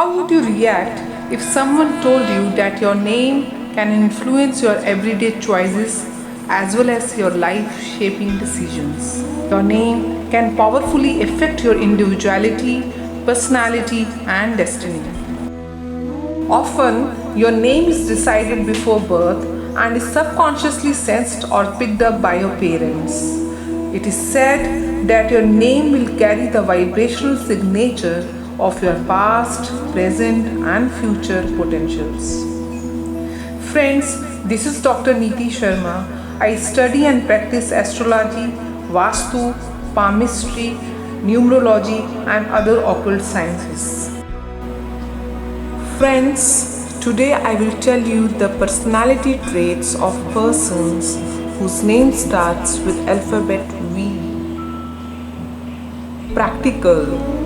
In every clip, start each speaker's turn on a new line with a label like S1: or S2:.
S1: How would you react if someone told you that your name can influence your everyday choices as well as your life shaping decisions? Your name can powerfully affect your individuality, personality, and destiny. Often, your name is decided before birth and is subconsciously sensed or picked up by your parents. It is said that your name will carry the vibrational signature of your past, present, and future potentials. Friends, this is Dr. Neeti Sharma. I study and practice astrology, Vastu, palmistry, numerology, and other occult sciences. Friends, today I will tell you the personality traits of persons whose name starts with alphabet V. Practical.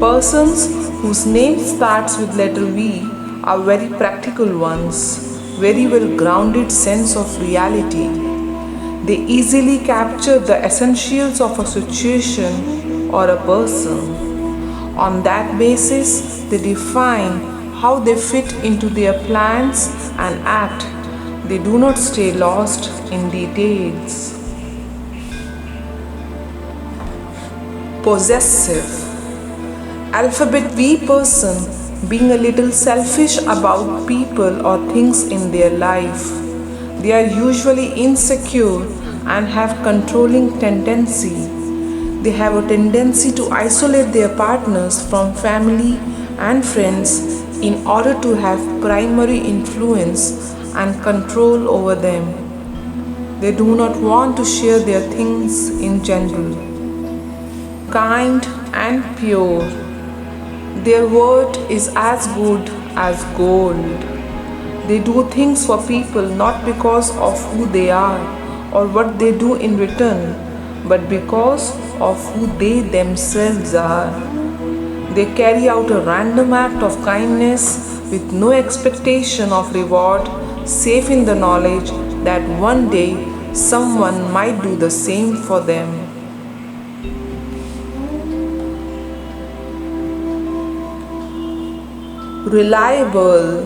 S1: Persons whose name starts with letter V are very practical ones, very well grounded sense of reality. They easily capture the essentials of a situation or a person. On that basis, they define how they fit into their plans and act. They do not stay lost in details. Possessive. Alphabet V person being a little selfish about people or things in their life. They are usually insecure and have controlling tendency. They have a tendency to isolate their partners from family and friends in order to have primary influence and control over them. They do not want to share their things in general. Kind and pure. Their word is as good as gold. They do things for people not because of who they are or what they do in return, but because of who they themselves are. They carry out a random act of kindness with no expectation of reward, safe in the knowledge that one day someone might do the same for them. Reliable.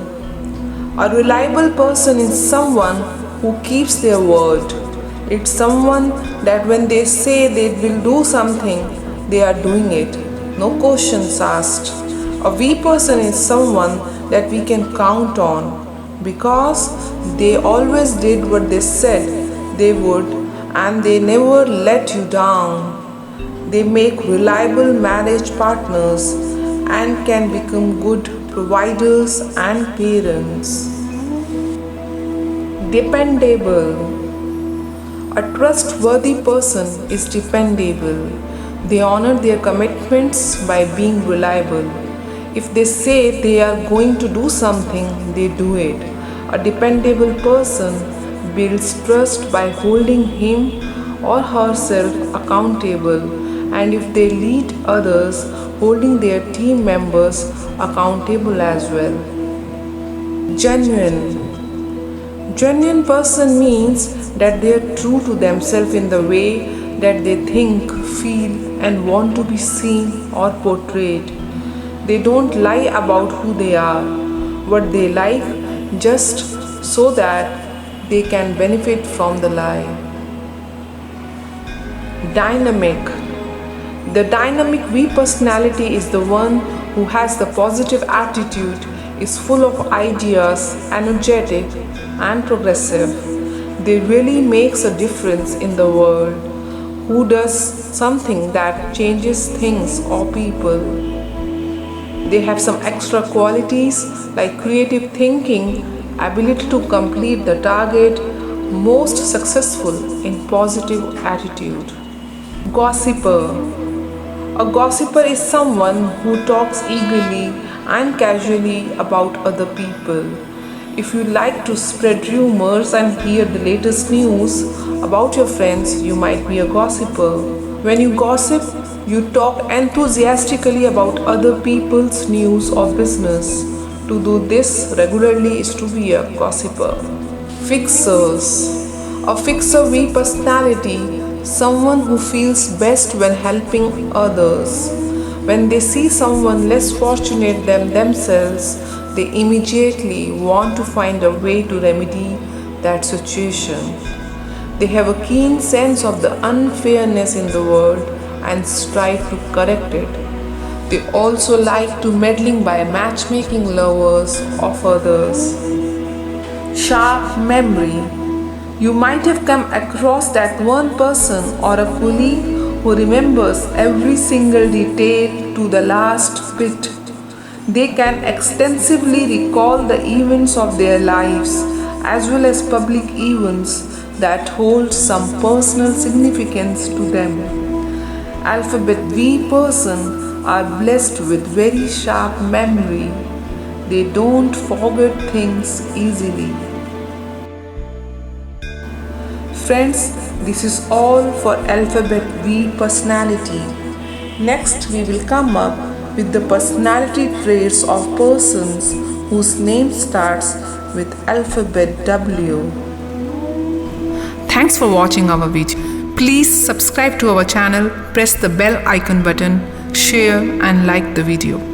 S1: A reliable person is someone who keeps their word. It's someone that when they say they will do something, they are doing it. No questions asked. A V person is someone that we can count on because they always did what they said they would and they never let you down. They make reliable marriage partners and can become good providers and parents. Dependable. A trustworthy person is dependable. They honor their commitments by being reliable. If they say they are going to do something, they do it. A dependable person builds trust by holding him or herself accountable, and if they lead others, holding their team members accountable as well. Genuine. Genuine person means that they are true to themselves in the way that they think, feel, and want to be seen or portrayed. They don't lie about who they are, what they like, just so that they can benefit from the lie. Dynamic. The dynamic V personality is the one who has the positive attitude, is full of ideas, energetic, and progressive. They really makes a difference in the world. Who does something that changes things or people. They have some extra qualities like creative thinking, ability to complete the target, most successful in positive attitude. Gossiper. A gossiper is someone who talks eagerly and casually about other people. If you like to spread rumors and hear the latest news about your friends, you might be a gossiper. When you gossip, you talk enthusiastically about other people's news or business. To do this regularly is to be a gossiper. Fixers. A fixer V personality, someone who feels best when helping others. When they see someone less fortunate than themselves, they immediately want to find a way to remedy that situation. They have a keen sense of the unfairness in the world and strive to correct it. They also like to meddling by matchmaking lovers of others. Sharp memory. You might have come across that one person or a colleague who remembers every single detail to the last bit. They can extensively recall the events of their lives as well as public events that hold some personal significance to them. Alphabet V person are blessed with very sharp memory. They don't forget things easily. Friends, this is all for Alphabet V personality. Next, we will come up with the personality traits of persons whose name starts with alphabet W. Thanks for watching our video. Please subscribe to our channel, press the bell icon button, share and like the video.